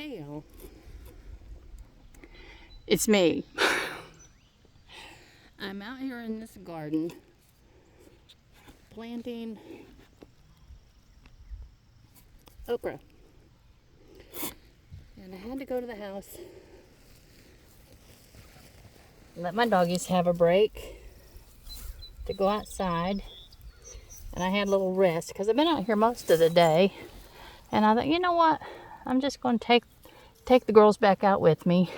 Hey y'all, it's me. I'm out here in this garden planting okra, and I had to go to the house, let my doggies have a break to go outside, and I had a little rest because I've been out here most of the day, and I thought, you know what, I'm just going to take the girls back out with me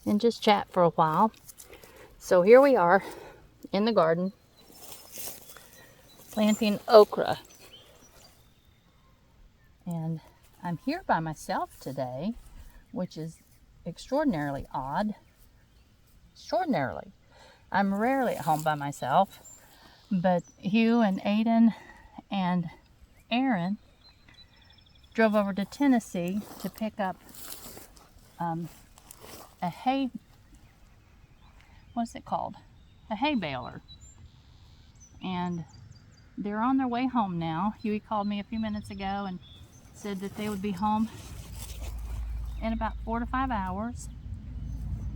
and just chat for a while. So here we are in the garden planting okra, and I'm here by myself today, which is extraordinarily odd. Extraordinarily. I'm rarely at home by myself, but Hugh and Aiden and Aaron drove over to Tennessee to pick up a hay, what's it called? A hay baler. And they're on their way home now. Huey called me a few minutes ago and said that they would be home in about 4 to 5 hours.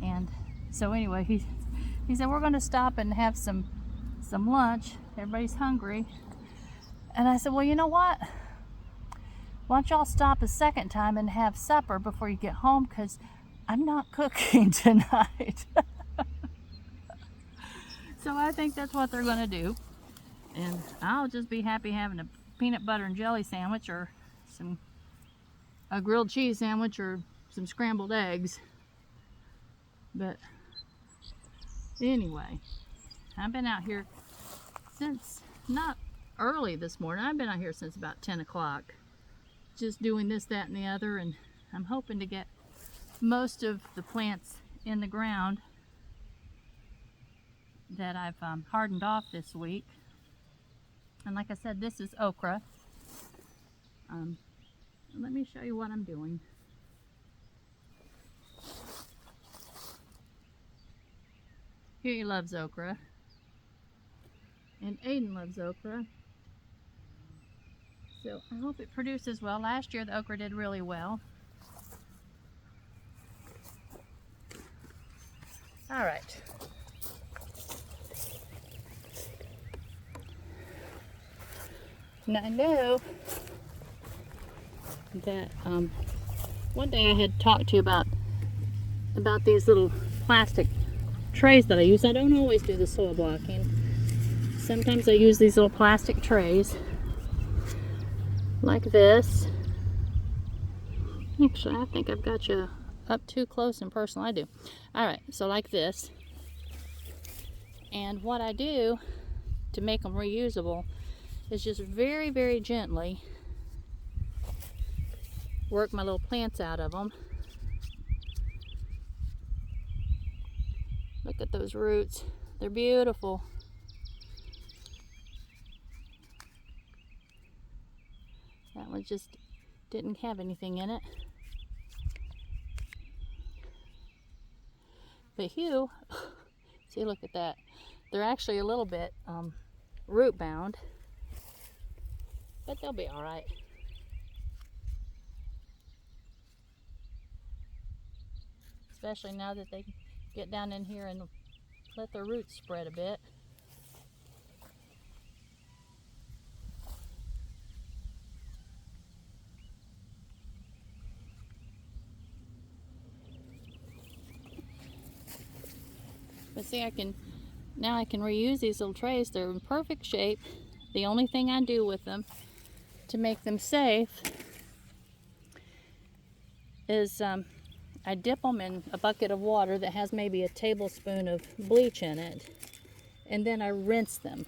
And so anyway, he said, we're going to stop and have some lunch. Everybody's hungry. And I said, well, you know what? Why don't y'all stop a second time and have supper before you get home, because I'm not cooking tonight. So I think that's what they're going to do. And I'll just be happy having a peanut butter and jelly sandwich, or a grilled cheese sandwich, or some scrambled eggs. But anyway, I've been out here since, not early this morning, I've been out here since about 10 o'clock. Just doing this, that, and the other, and I'm hoping to get most of the plants in the ground that I've hardened off this week. And like I said, this is okra. Let me show you what I'm doing. Huey loves okra, and Aiden loves okra. So I hope it produces well. Last year the okra did really well. All right. Now I know that one day I had talked to you about these little plastic trays that I use. I don't always do the soil blocking. Sometimes I use these little plastic trays like this. Actually, I think I've got you up too close and personal. I do. Alright, so like this. And what I do to make them reusable is just very, very gently work my little plants out of them. Look at those roots. They're beautiful. That one just didn't have anything in it. But Hugh, see, look at that. They're actually a little bit root bound, but they'll be all right. Especially now that they get down in here and let their roots spread a bit. But see, now I can reuse these little trays. They're in perfect shape. The only thing I do with them to make them safe is I dip them in a bucket of water that has maybe a tablespoon of bleach in it, and then I rinse them.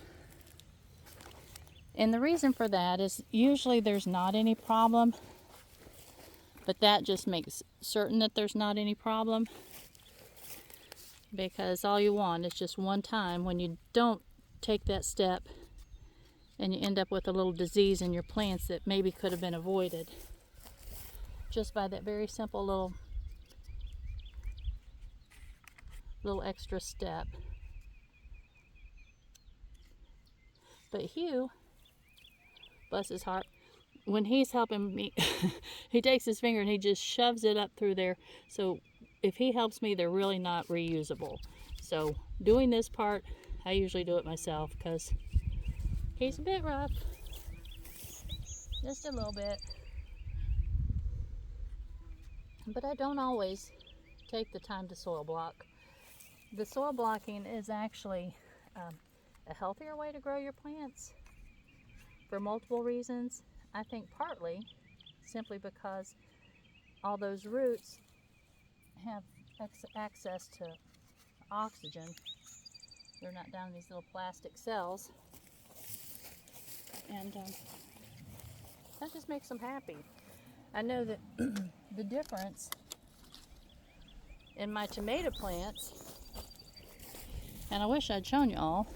And the reason for that is usually there's not any problem, but that just makes certain that there's not any problem. Because all you want is just one time when you don't take that step and you end up with a little disease in your plants that maybe could have been avoided just by that very simple little extra step. But Hugh, bless his heart, when he's helping me, he takes his finger and he just shoves it up through there. So if he helps me, they're really not reusable. So doing this part, I usually do it myself because he's a bit rough. Just a little bit. But I don't always take the time to soil block. The soil blocking is actually a healthier way to grow your plants for multiple reasons. I think partly simply because all those roots have access to oxygen. They're not down in these little plastic cells. And that just makes them happy. I know that the difference in my tomato plants, and I wish I'd shown you all,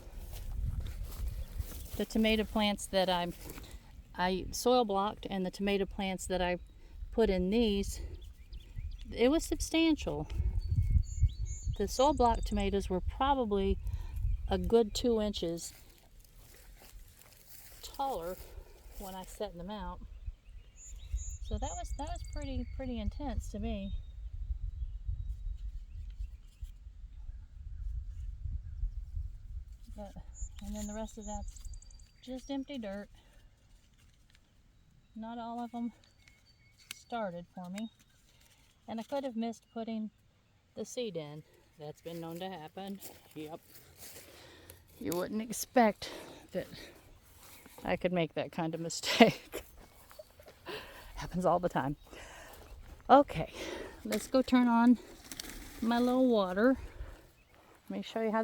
the tomato plants that I soil blocked and the tomato plants that I put in these, it was substantial. The soil block tomatoes were probably a good 2 inches taller when I set them out. So that was pretty intense to me. And then the rest of that's just empty dirt. Not all of them started for me. And I could have missed putting the seed in. That's been known to happen. Yep. You wouldn't expect that I could make that kind of mistake. Happens all the time. Okay, let's go turn on my little water. Let me show you how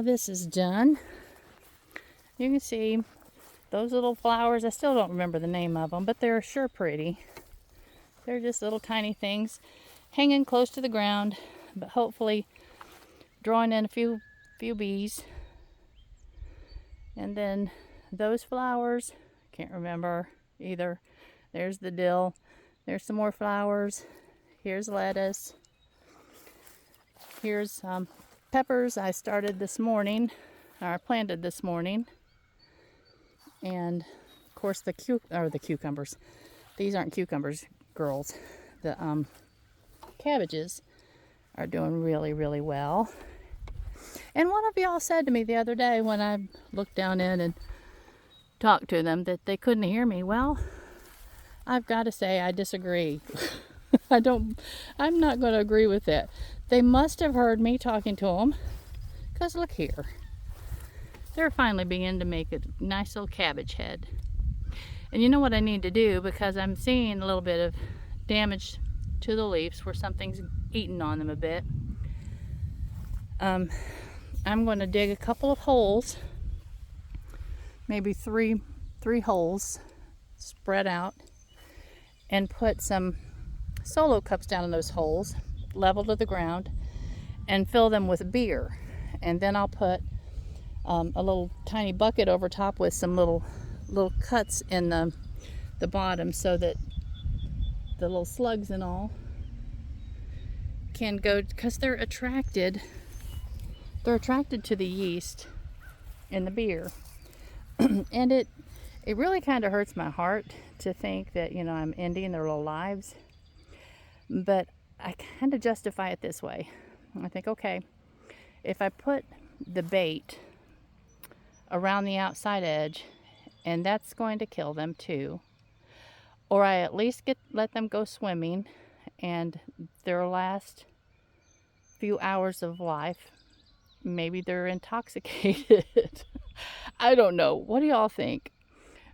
this is done. You can see those little flowers. I still don't remember the name of them, but they're sure pretty. They're just little tiny things hanging close to the ground, but hopefully drawing in a few bees. And then those flowers, can't remember either. There's the dill. There's some more flowers. Here's lettuce. Here's peppers I started this morning, or planted this morning. And of course the cucumbers. These aren't cucumbers, girls. The cabbages are doing really, really well. And one of y'all said to me the other day when I looked down in and talked to them that they couldn't hear me. Well, I've got to say I disagree. I'm not going to agree with that. They must have heard me talking to them, because look here. They're finally beginning to make a nice little cabbage head. And you know what I need to do, because I'm seeing a little bit of damage to the leaves where something's eaten on them a bit. I'm going to dig a couple of holes, maybe three holes spread out, and put some solo cups down in those holes, level to the ground, and fill them with beer. And then I'll put a little tiny bucket over top with some little cuts in the bottom, so that the little slugs and all can go, because they're attracted to the yeast in the beer. And it really kind of hurts my heart to think that, I'm ending their little lives. But I kind of justify it this way. I think, okay, if I put the bait around the outside edge, and that's going to kill them too, or I at least let them go swimming, and their last few hours of life, maybe they're intoxicated. I don't know. What do y'all think?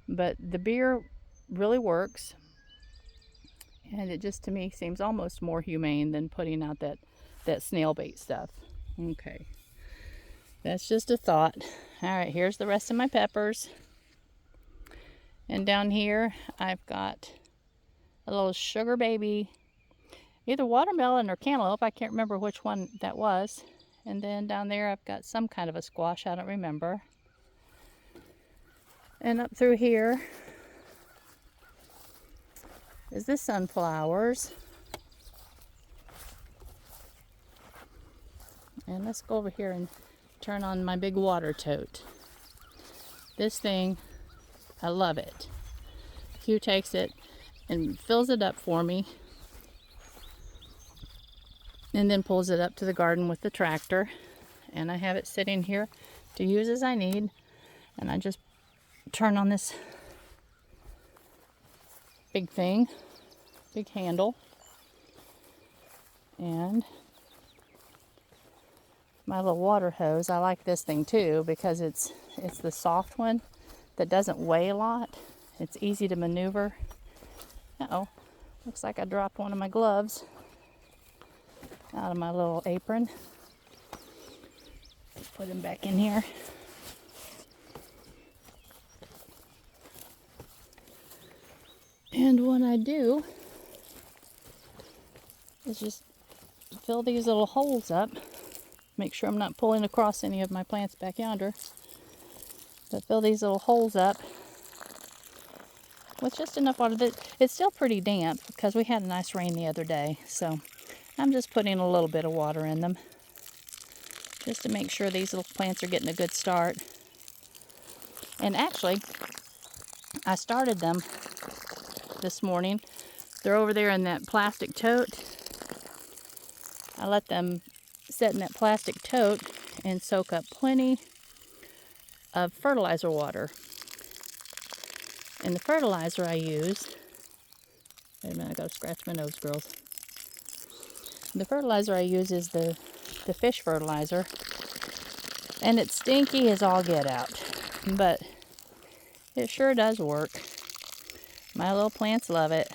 But the beer really works. And it just, to me, seems almost more humane than putting out that snail bait stuff. Okay. That's just a thought. All right, here's the rest of my peppers. And down here, I've got a little sugar baby, either watermelon or cantaloupe. I can't remember which one that was. And then down there, I've got some kind of a squash. I don't remember. And up through here is the sunflowers. And let's go over here and turn on my big water tote. This thing, I love it. Hugh takes it and fills it up for me, and then pulls it up to the garden with the tractor, and I have it sitting here to use as I need. And I just turn on this big thing, big handle, and my little water hose. I like this thing too because it's the soft one that doesn't weigh a lot. It's easy to maneuver. Uh-oh, looks like I dropped one of my gloves out of my little apron. Put them back in here. And what I do is just fill these little holes up. Make sure I'm not pulling across any of my plants back yonder. But fill these little holes up with just enough water. It's still pretty damp because we had a nice rain the other day. So I'm just putting a little bit of water in them just to make sure these little plants are getting a good start. And actually, I started them this morning. They're over there in that plastic tote. I let them sit in that plastic tote and soak up plenty of fertilizer water. And the fertilizer I use, wait a minute, I gotta scratch my nose, girls. The fertilizer I use is the fish fertilizer, and it's stinky as all get out, but it sure does work. My little plants love it.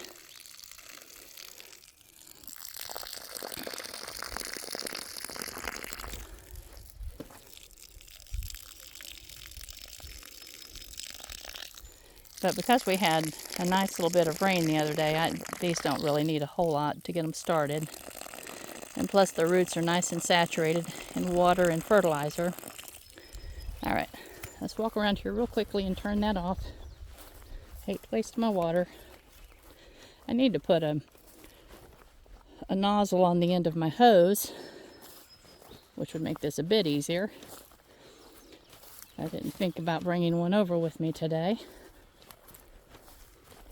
But because we had a nice little bit of rain the other day, these don't really need a whole lot to get them started. And plus the roots are nice and saturated in water and fertilizer. Alright, let's walk around here real quickly and turn that off. Hate to waste my water. I need to put a nozzle on the end of my hose, which would make this a bit easier. I didn't think about bringing one over with me today.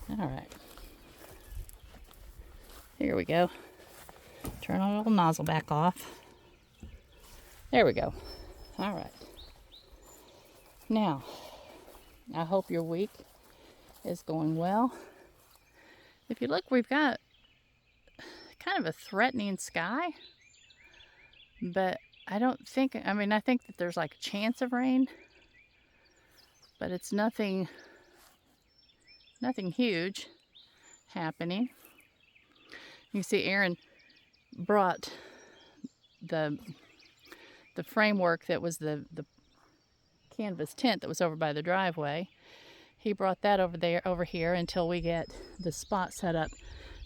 Alright. Here we go. Turn our little nozzle back off. There we go. Alright. Now, I hope your week is going well. If you look, we've got kind of a threatening sky, but I think that there's like a chance of rain, but it's nothing huge happening. You see Aaron brought the framework that was the canvas tent that was over by the driveway. He brought that over here until we get the spot set up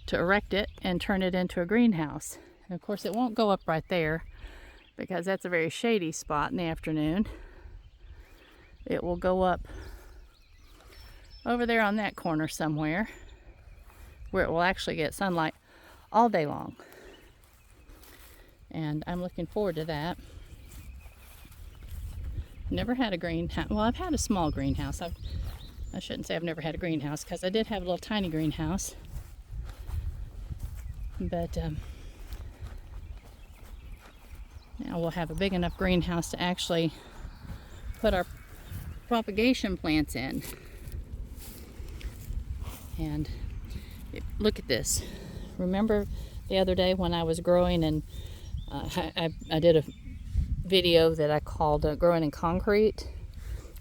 to erect it and turn it into a greenhouse. And of course it won't go up right there because that's a very shady spot in the afternoon. It will go up over there on that corner somewhere where it will actually get sunlight all day long. And I'm looking forward to that. Never had a greenhouse. Well, I've had a small greenhouse. I shouldn't say I've never had a greenhouse because I did have a little tiny greenhouse. But now we'll have a big enough greenhouse to actually put our propagation plants in. And look at this. Remember the other day when I was growing and I did a video that I called growing in concrete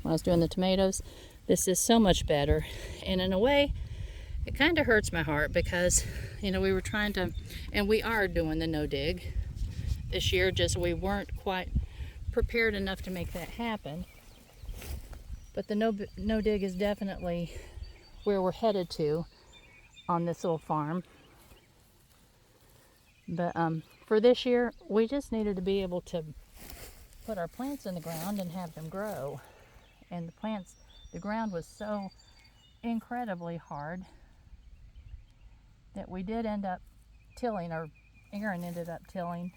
when I was doing the tomatoes. This is so much better, and in a way it kind of hurts my heart because we were trying to, and we are doing the no dig this year, just we weren't quite prepared enough to make that happen. But the no dig is definitely where we're headed to on this little farm. But for this year we just needed to be able to put our plants in the ground and have them grow. And the ground was so incredibly hard that we did end up tilling, or Aaron ended up tilling.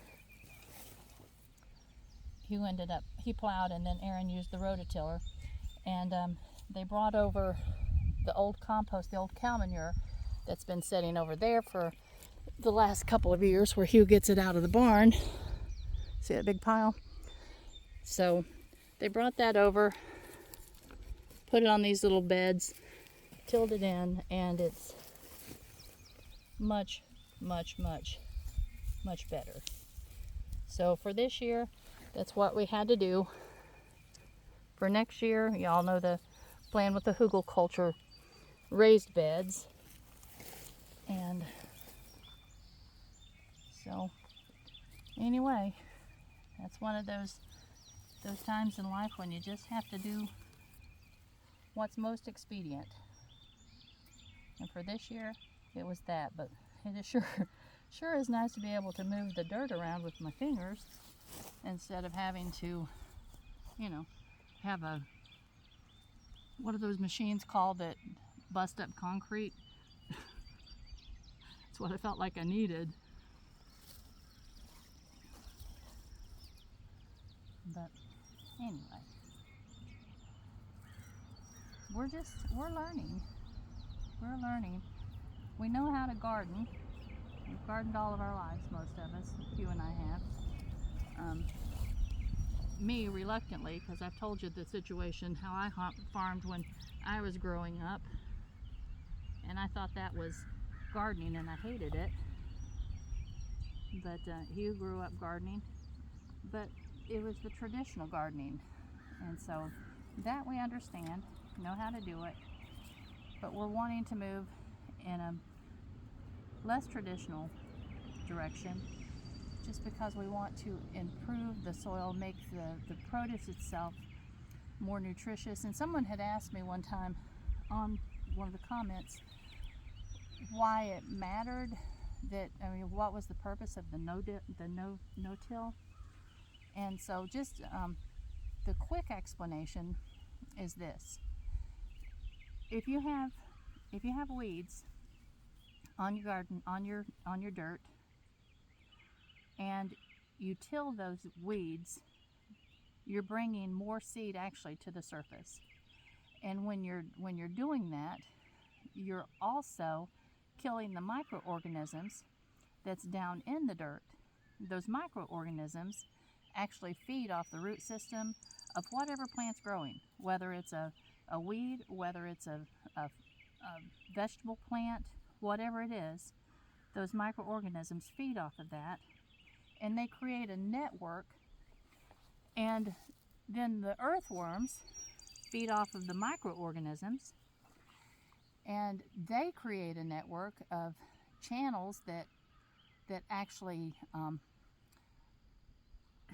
He plowed and then Aaron used the rototiller, and they brought over the old compost, the old cow manure that's been sitting over there for the last couple of years, where Hugh gets it out of the barn. See that big pile? So they brought that over, put it on these little beds, tilled it in, and it's much, much, much, much better. So for this year, that's what we had to do. For next year, y'all know the plan with the hugel culture raised beds. And so anyway, that's one of those times in life when you just have to do what's most expedient. And for this year, it was that. But it is sure is nice to be able to move the dirt around with my fingers instead of having to, have what are those machines called that bust up concrete? That's what I felt like I needed. But anyway, we're learning. We're learning. We know how to garden. We've gardened all of our lives, most of us. Hugh and I have. Me, reluctantly, because I've told you the situation, how I farmed when I was growing up. And I thought that was gardening, and I hated it. But Hugh grew up gardening. But it was the traditional gardening. And so that we understand, know how to do it. But we're wanting to move in a less traditional direction, just because we want to improve the soil, make the produce itself more nutritious. And someone had asked me one time on one of the comments why it mattered that, what was the purpose of the no-till? And so just the quick explanation is this: if you have weeds on your garden, on your dirt, and you till those weeds, you're bringing more seed actually to the surface. And when you're doing that, you're also killing the microorganisms that's down in the dirt. Those microorganisms actually feed off the root system of whatever plant's growing, whether it's a weed, whether it's a vegetable plant, whatever it is. Those microorganisms feed off of that, and they create a network, and then the earthworms feed off of the microorganisms, and they create a network of channels that actually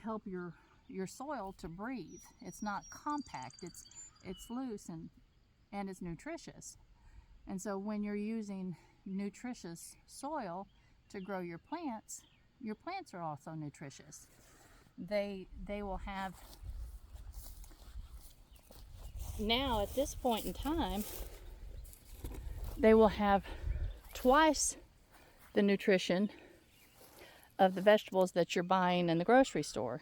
help your soil to breathe. It's not compact, it's loose and it's nutritious. And so when you're using nutritious soil to grow your plants are also nutritious. They will have, now at this point in time, they will have twice the nutrition of the vegetables that you're buying in the grocery store.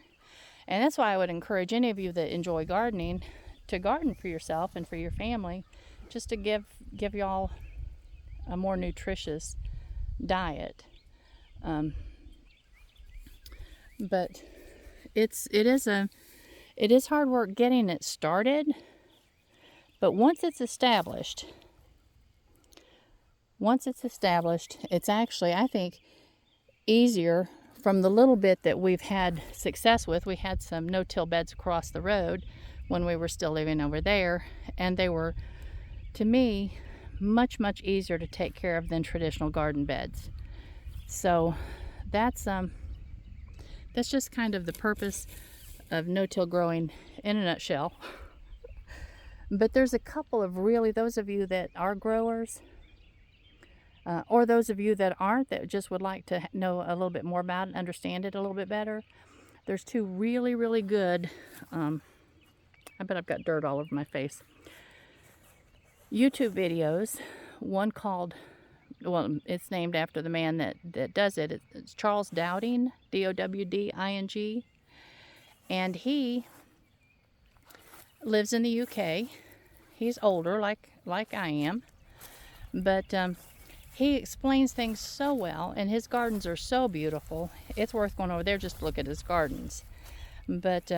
And that's why I would encourage any of you that enjoy gardening to garden for yourself and for your family, just to give y'all a more nutritious diet. But it is hard work getting it started. But once it's established, it's actually, I think, easier. From the little bit that we've had success with, we had some no-till beds across the road when we were still living over there, and they were, to me, much, much easier to take care of than traditional garden beds. So that's just kind of the purpose of no-till growing in a nutshell. But there's a couple of really, those of you that are growers, or those of you that aren't, that just would like to know a little bit more about it and understand it a little bit better, there's two really, really good, I bet I've got dirt all over my face, YouTube videos. One called, well, it's named after the man that does it. It's Charles Dowding, D-O-W-D-I-N-G. And he lives in the UK. He's older, like I am, but he explains things so well, and his gardens are so beautiful. It's worth going over there just to look at his gardens. But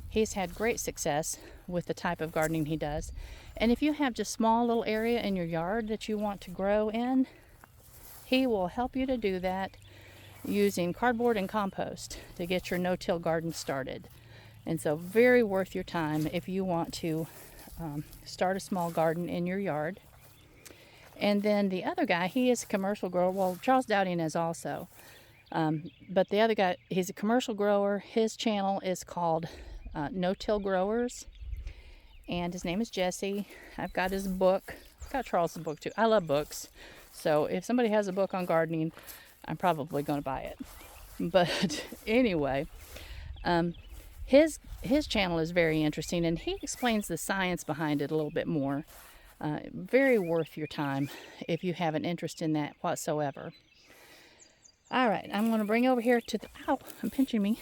he's had great success with the type of gardening he does. And if you have just small little area in your yard that you want to grow in, he will help you to do that using cardboard and compost to get your no-till garden started. And so very worth your time if you want to start a small garden in your yard. And then the other guy, he is a commercial grower. Well, Charles Dowding is also. But the other guy, he's a commercial grower. His channel is called NoTill Growers. And his name is Jesse. I've got his book. I've got Charles's book too. I love books. So if somebody has a book on gardening, I'm probably going to buy it. But anyway, his channel is very interesting, and he explains the science behind it a little bit more. Very worth your time if you have an interest in that whatsoever. All right, I'm going to bring over here to the, ow, I'm pinching me,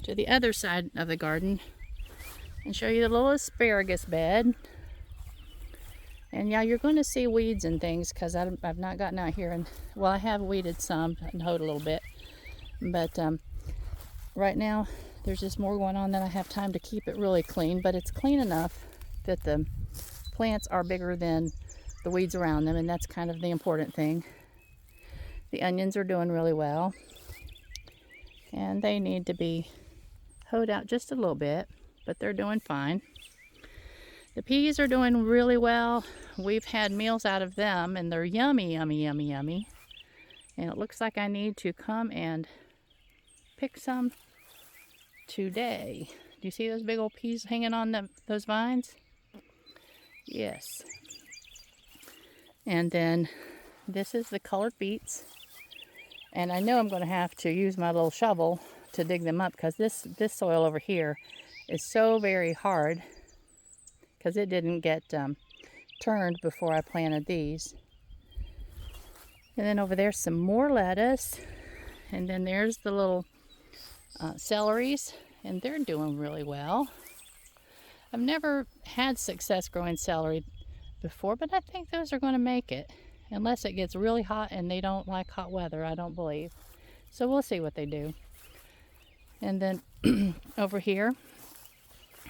to the other side of the garden and show you the little asparagus bed. And yeah, you're going to see weeds and things because I've not gotten out here, and well, I have weeded some and hoed a little bit, but right now there's just more going on than I have time to keep it really clean. But it's clean enough that the plants are bigger than the weeds around them, and that's kind of the important thing. The onions are doing really well, and they need to be hoed out just a little bit, but they're doing fine. The peas are doing really well. We've had meals out of them, and they're yummy, yummy, yummy, yummy. And it looks like I need to come and pick some today. Do you see those big old peas hanging on those vines? Yes. And then this is the colored beets. And I know I'm going to have to use my little shovel to dig them up because this soil over here is so very hard because it didn't get turned before I planted these. And then over there's some more lettuce. And then there's the little celeries, and they're doing really well. I've never had success growing celery before, but I think those are going to make it. Unless it gets really hot and they don't like hot weather, I don't believe. So we'll see what they do. And then over here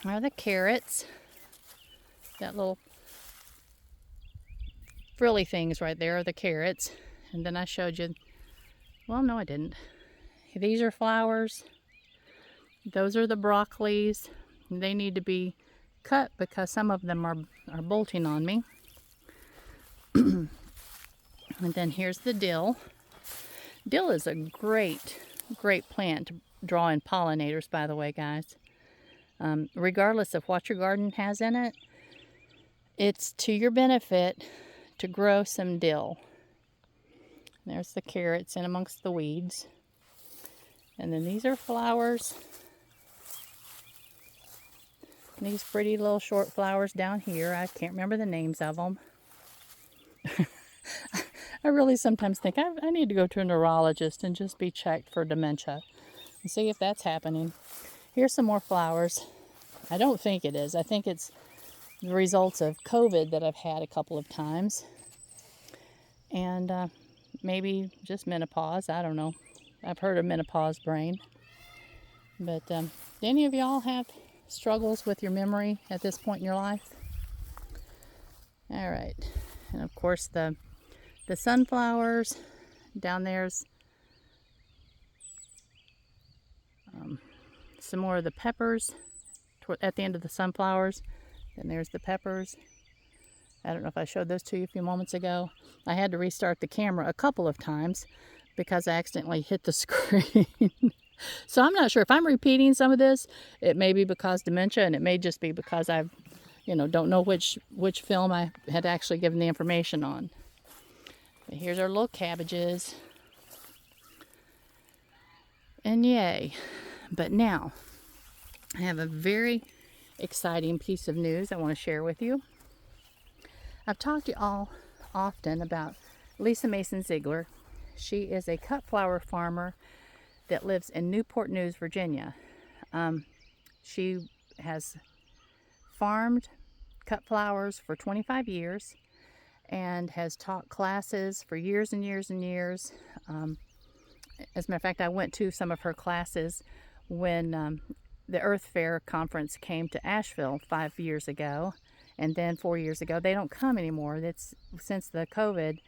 are the carrots. That little frilly things right there are the carrots. And then I showed you, well, no, I didn't. These are flowers. Those are the broccolis. They need to be cut because some of them are bolting on me. And then here's the dill. Dill is a great plant to draw in pollinators, by the way, guys. Regardless of what your garden has in it, it's to your benefit to grow some dill. There's the carrots in amongst the weeds. And then these are flowers. These pretty little short flowers down here. I can't remember the names of them. I really sometimes think I need to go to a neurologist and just be checked for dementia and see if that's happening. Here's some more flowers. I don't think it is. I think it's the results of COVID that I've had a couple of times. And maybe just menopause. I don't know. I've heard of menopause brain. But do any of y'all have struggles with your memory at this point in your life? All right. And of course the sunflowers. Down there's some more of the peppers at the end of the sunflowers. Then there's the peppers. I don't know if I showed those to you a few moments ago. I had to restart the camera a couple of times because I accidentally hit the screen. So I'm not sure if I'm repeating some of this. It may be because dementia, and it may just be because I don't know which film I had actually given the information on. But here's our little cabbages. And yay. But now, I have a very exciting piece of news I want to share with you. I've talked to you all often about Lisa Mason Ziegler. She is a cut flower farmer that lives in Newport News, Virginia. She has farmed cut flowers for 25 years and has taught classes for years and years and years. As a matter of fact, I went to some of her classes when the Earth Fair conference came to Asheville 5 years ago, and then 4 years ago. They don't come anymore. It's since the COVID,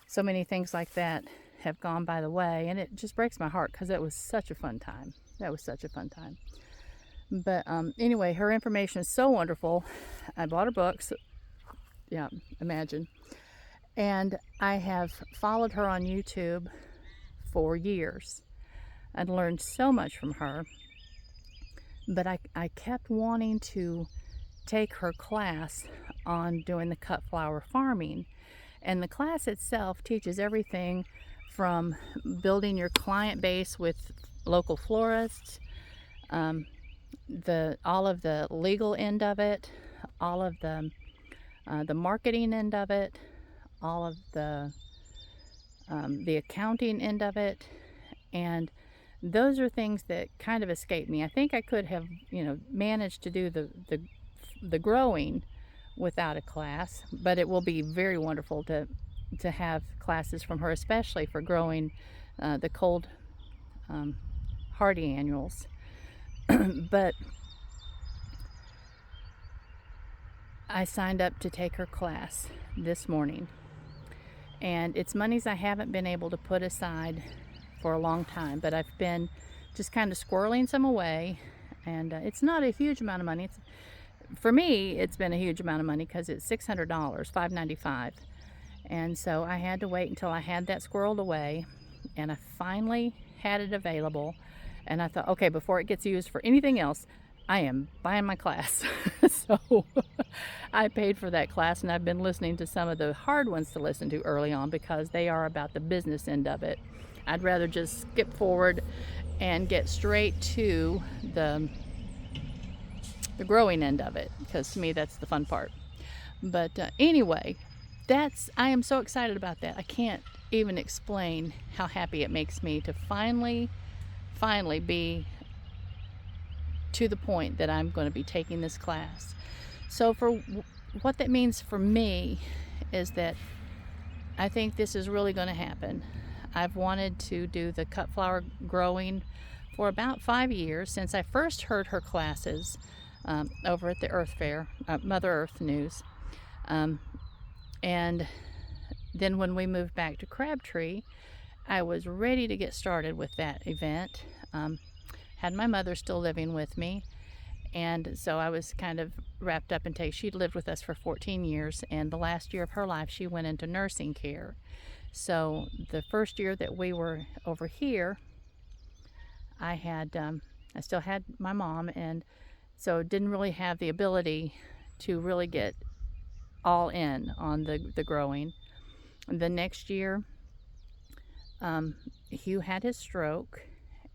so many things like that have gone by the way, and it just breaks my heart because it was such a fun time. That was such a fun time. But anyway, her information is so wonderful. I bought her books. Yeah, imagine. And I have followed her on YouTube for years. I'd learned so much from her. But I kept wanting to take her class on doing the cut flower farming. And the class itself teaches everything from building your client base with local florists, all of the legal end of it, all of the marketing end of it, all of the accounting end of it, and those are things that kind of escape me. I think I could have, managed to do the growing without a class, but it will be very wonderful to have classes from her, especially for growing the cold hardy annuals. But I signed up to take her class this morning, and it's monies I haven't been able to put aside for a long time, but I've been just kind of squirreling some away, and it's not a huge amount of money. For me, it's been a huge amount of money because it's $600, $595, and so I had to wait until I had that squirreled away, and I finally had it available, and I thought, okay, before it gets used for anything else, I am buying my class. So I paid for that class, and I've been listening to some of the hard ones to listen to early on because they are about the business end of it. I'd rather just skip forward and get straight to the growing end of it, because to me that's the fun part. But anyway, I am so excited about that. I can't even explain how happy it makes me to finally be to the point that I'm going to be taking this class. So for what that means for me is that I think this is really going to happen. I've wanted to do the cut flower growing for about 5 years, since I first heard her classes over at the Earth Fair, Mother Earth News. And then when we moved back to Crabtree, I was ready to get started with that event. Had my mother still living with me, and so I was kind of wrapped up in she'd lived with us for 14 years, and the last year of her life she went into nursing care. So the first year that we were over here, I still had my mom, and so didn't really have the ability to really get all in on the growing. The next year, Hugh had his stroke,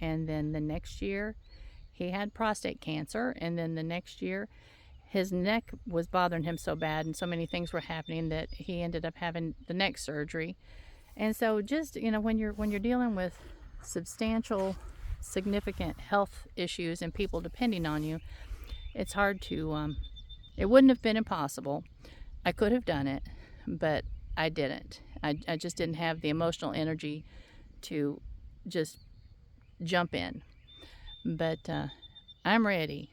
and then the next year he had prostate cancer, and then the next year his neck was bothering him so bad and so many things were happening that he ended up having the neck surgery. And so just, when you're dealing with substantial, significant health issues and people depending on you, it's hard to, it wouldn't have been impossible. I could have done it, but I didn't. I just didn't have the emotional energy to just jump in. But I'm ready.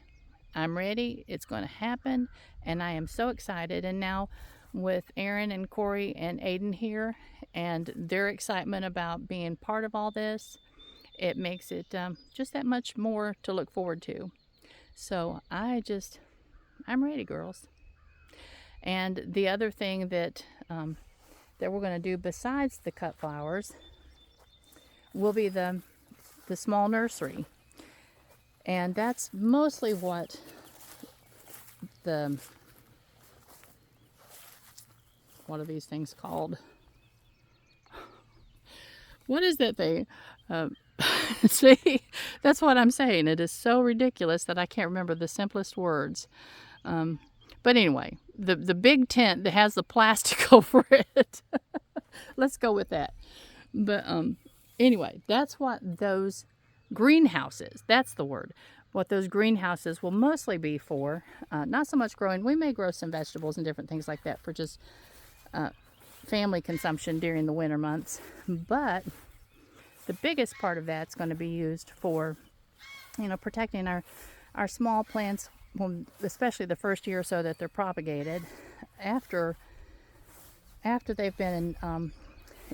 It's going to happen, and I am so excited. And now with Aaron and Corey and Aiden here and their excitement about being part of all this, it makes it just that much more to look forward to. So I'm ready, girls. And the other thing that we're going to do besides the cut flowers will be the small nursery. And that's mostly what what are these things called? What is that thing? See, that's what I'm saying. It is so ridiculous that I can't remember the simplest words. But anyway, the big tent that has the plastic over it. Let's go with that. But anyway, that's what those greenhouses, that's the word. what those greenhouses will mostly be for. Not so much growing. We may grow some vegetables and different things like that for just family consumption during the winter months. But the biggest part of that's going to be used for, you know, protecting our small plants, especially the first year or so that they're propagated. After they've been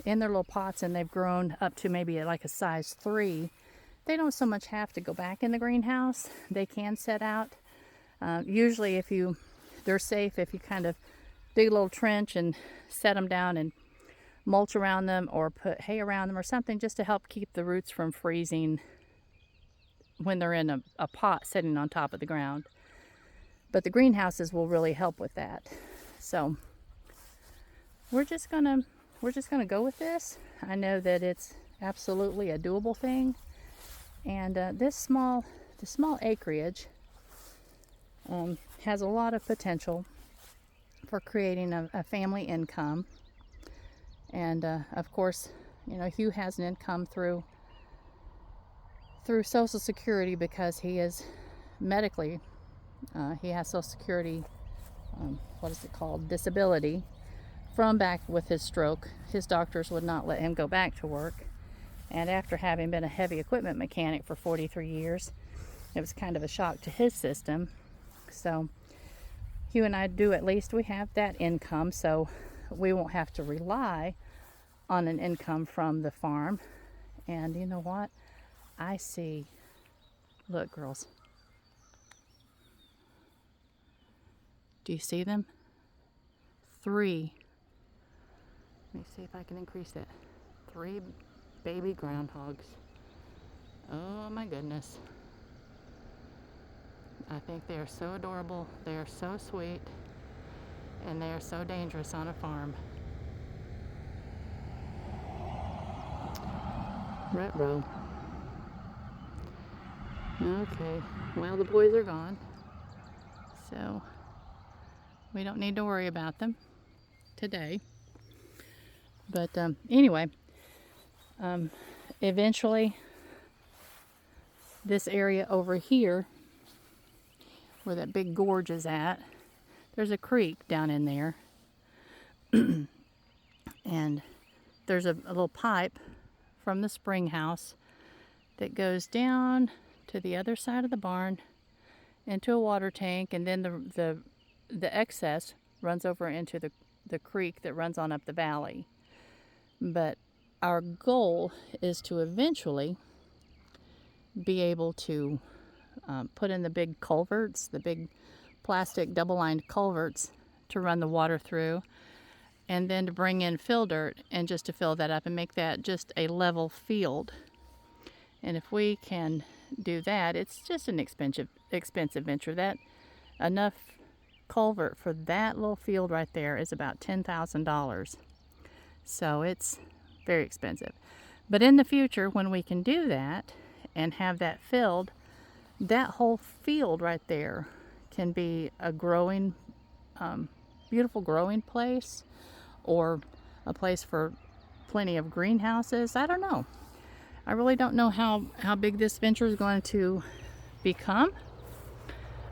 in their little pots and they've grown up to maybe like a size 3, they don't so much have to go back in the greenhouse. They can set out. Usually they're safe if you kind of dig a little trench and set them down and mulch around them or put hay around them or something just to help keep the roots from freezing when they're in a pot sitting on top of the ground. But the greenhouses will really help with that. So we're just gonna go with this. I know that it's absolutely a doable thing, and the small acreage has a lot of potential for creating a family income. And of course, you know, Hugh has an income through Social Security because he is medically, he has Social Security, what is it called, disability, from back with his stroke. His doctors would not let him go back to work. And after having been a heavy equipment mechanic for 43 years, it was kind of a shock to his system. So Hugh and I we have that income, so we won't have to rely on an income from the farm. And you know what? I see, look girls, do you see them? 3, let me see if I can increase that. 3 baby groundhogs. Oh my goodness. I think they are so adorable, they are so sweet, and they are so dangerous on a farm. Ruh-roh. Okay, well, the boys are gone, so we don't need to worry about them today. But anyway, eventually this area over here where that big gorge is at, there's a creek down in there. And there's a little pipe from the spring house that goes down to the other side of the barn into a water tank, and then the excess runs over into the creek that runs on up the valley. But our goal is to eventually be able to put in the big culverts, the big plastic double-lined culverts to run the water through, and then to bring in fill dirt and just to fill that up and make that just a level field. And if we can do that, it's just an expensive venture. That enough culvert for that little field right there is about $10,000. So it's very expensive. But in the future, when we can do that and have that filled, that whole field right there can be a growing, beautiful growing place, or a place for plenty of greenhouses. I don't know. I really don't know how big this venture is going to become.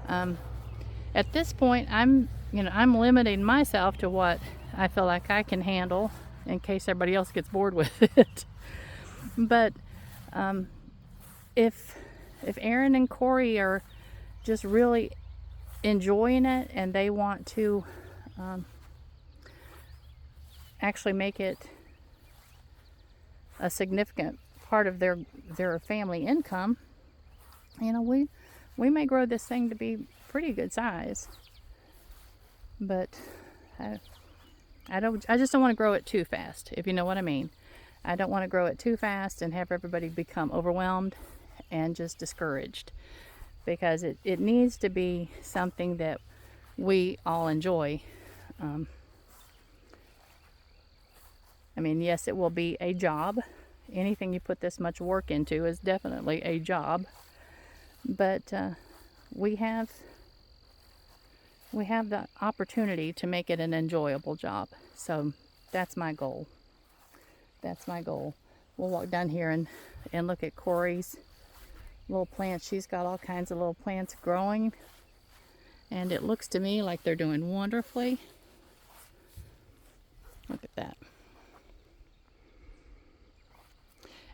At this point, I'm limiting myself to what I feel like I can handle in case everybody else gets bored with it. But if Aaron and Corey are just really enjoying it and they want to actually make it a significant part of their family income, you know, we may grow this thing to be pretty good size. But I just don't want to grow it too fast, if you know what I mean. I don't want to grow it too fast and have everybody become overwhelmed and just discouraged, because it needs to be something that we all enjoy. I mean, yes, it will be a job. Anything you put this much work into is definitely a job. But we have the opportunity to make it an enjoyable job. So that's my goal. That's my goal. We'll walk down here and look at Corey's little plants. She's got all kinds of little plants growing, and it looks to me like they're doing wonderfully. Look at that.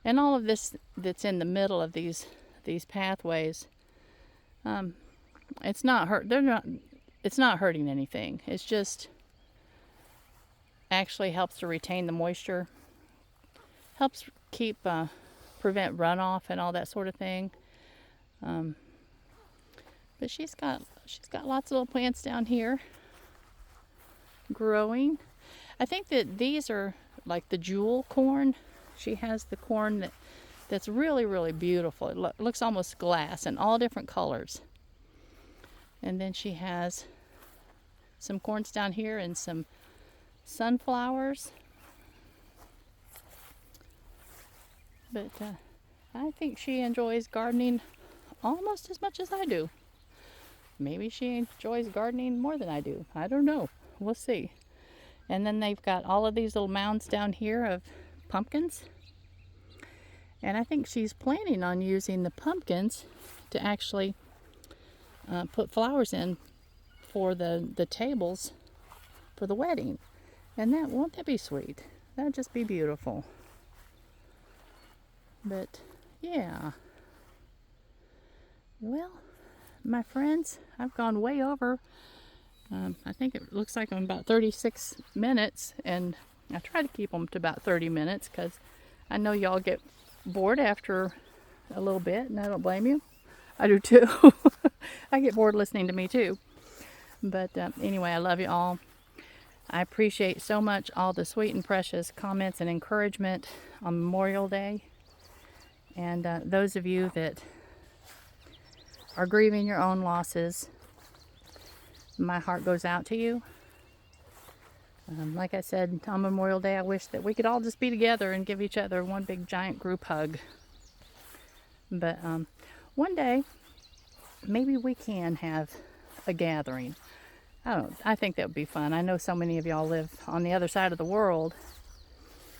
And all of this that's in the middle of these pathways, it's not it's not hurting anything. It's just actually helps to retain the moisture, helps keep prevent runoff and all that sort of thing. But she's got lots of little plants down here growing. I think that these are like the jewel corn. She has the corn that's really, really beautiful. It looks almost glass in all different colors. And then she has some corns down here and some sunflowers. But I think she enjoys gardening almost as much as I do. Maybe she enjoys gardening more than I do. I don't know. We'll see. And then they've got all of these little mounds down here of pumpkins. And I think she's planning on using the pumpkins to actually put flowers in for the tables for the wedding. And won't that be sweet? That'd just be beautiful. But yeah. Well, my friends, I've gone way over. I think it looks like I'm about 36 minutes, and I try to keep them to about 30 minutes because I know y'all get bored after a little bit, and I don't blame you. I do too. I get bored listening to me too. But anyway, I love you all. I appreciate so much all the sweet and precious comments and encouragement on Memorial Day. And those of you that are grieving your own losses, my heart goes out to you. Like I said, on Memorial Day, I wish that we could all just be together and give each other one big giant group hug. But one day, maybe we can have a gathering. I think that would be fun. I know so many of y'all live on the other side of the world,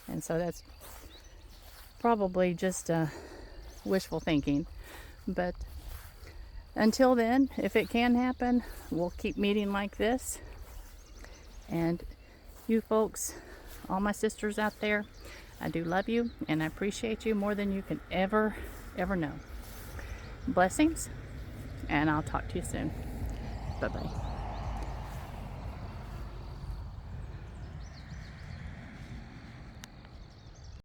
and so that's probably just wishful thinking. But until then, if it can happen, we'll keep meeting like this. And you folks, all my sisters out there, I do love you, and I appreciate you more than you can ever know. Blessings, and I'll talk to you soon. Bye-bye.